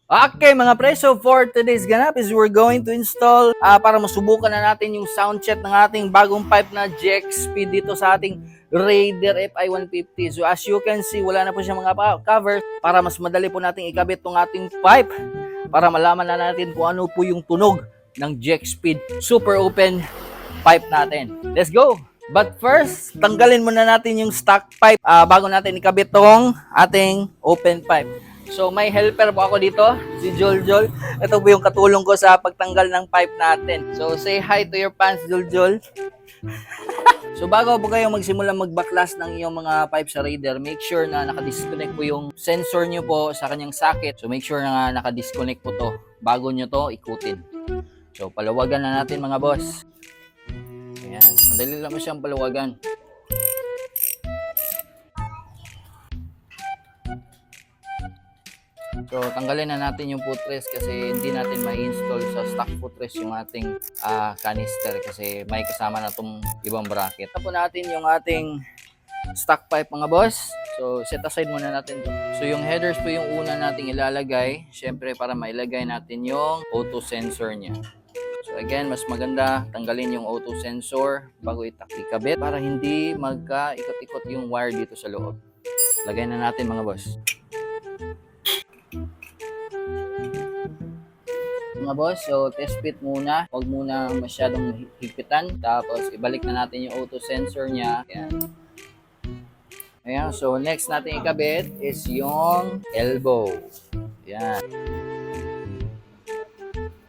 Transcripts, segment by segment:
Okay mga pre, so for today's ganap is we're going to install para masubukan na natin yung sound check ng ating bagong pipe na JXP dito sa ating Raider FI150. So as you can see, wala na po siya mga cover para mas madali po nating ikabit tong ating pipe para malaman na natin kung ano po yung tunog ng JXP super open pipe natin. Let's go! But first, tanggalin muna natin yung stock pipe bago natin ikabit tong ating open pipe. So may helper po ako dito, si Joljol. Ito po yung katulong ko sa pagtanggal ng pipe natin. So say hi to your fans, Joljol. So bago po kayo magsimula magbaklas ng iyong mga pipe sa Raider, make sure na naka-disconnect po yung sensor nyo po sa kanyang socket. So make sure na naka-disconnect po to bago nyo to ikutin. So palawagan na natin mga boss. Ayan, madali lang mo siyang palawagan. So, tanggalin na natin yung footrest kasi hindi natin ma-install sa stock footrest yung ating canister kasi may kasama na itong ibang bracket. Tapos natin yung ating stock pipe mga boss. So, set aside muna natin ito. So, yung headers po yung una nating ilalagay. Siyempre, para mailagay natin yung auto sensor niya. So, again, mas maganda tanggalin yung auto sensor bago ikabit para hindi magka-ikot-ikot yung wire dito sa loob. Lagay na natin mga boss. Mga boss, so test fit muna. Huwag muna masyadong higpitan. Tapos ibalik na natin yung auto sensor niya. Ayan. Ayan, so next natin ikabit is yung elbow. Ayan.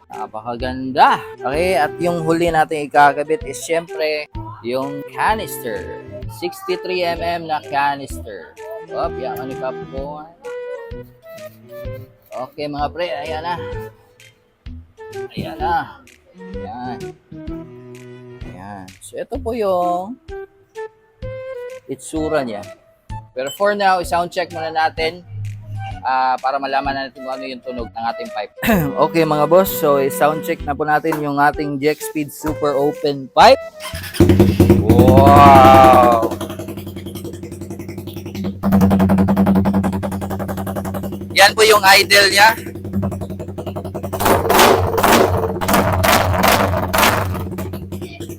Napakaganda. Okay, at yung huli natin ikakabit is syempre yung canister. 63mm na canister. Op, yaman ni Popcorn. Okay mga pre, ayan na. Ayan na. Ayan. Ayan. So, ito po yung itsura niya. Pero for now, sound check muna natin para malaman natin kung ano yung tunog ng ating pipe. Okay mga boss, so sound check na po natin yung ating JXP super open pipe. Wow! Yan po yung idle niya.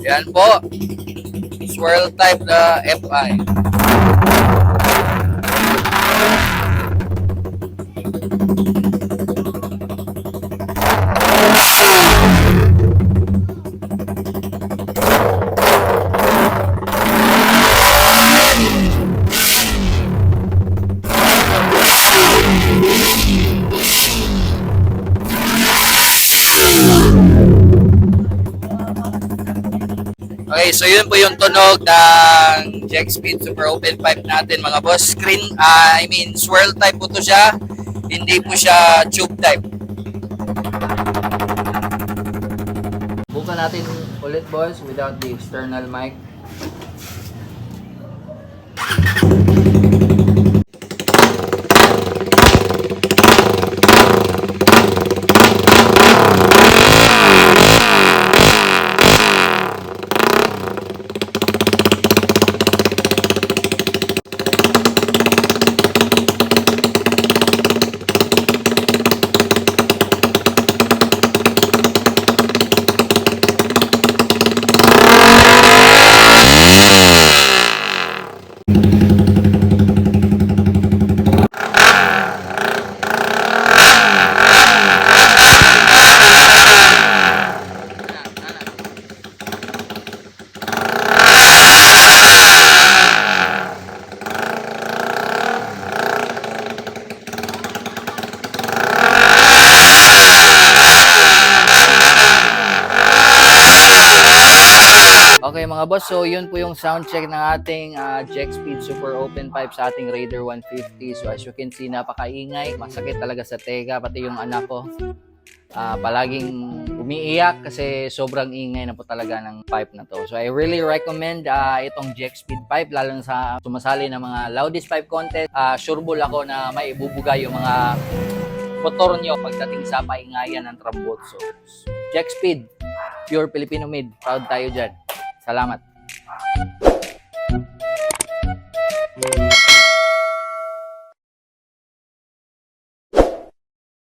Yan po. Swirl type na FI. Okay, so yun po yung tunog ng JXP super open pipe natin mga boss. Swirl type po to siya. Hindi po siya tube type. Bukan natin ulit boss without the external mic. Okay mga boss, so yun po yung sound check ng ating JXP super open pipe sa ating Raider 150. So as you can see, napakaingay. Masakit talaga sa tega, pati yung anak ko. Palaging umiiyak kasi sobrang ingay na po talaga ng pipe na to. So I really recommend itong JXP pipe, lalo na sa sumasali ng mga loudest pipe contest. Sureball ako na may ibubuga yung mga motor nyo pagdating sa paingayan ng trambot. So JXP, pure Filipino made. Proud tayo dyan. Salamat.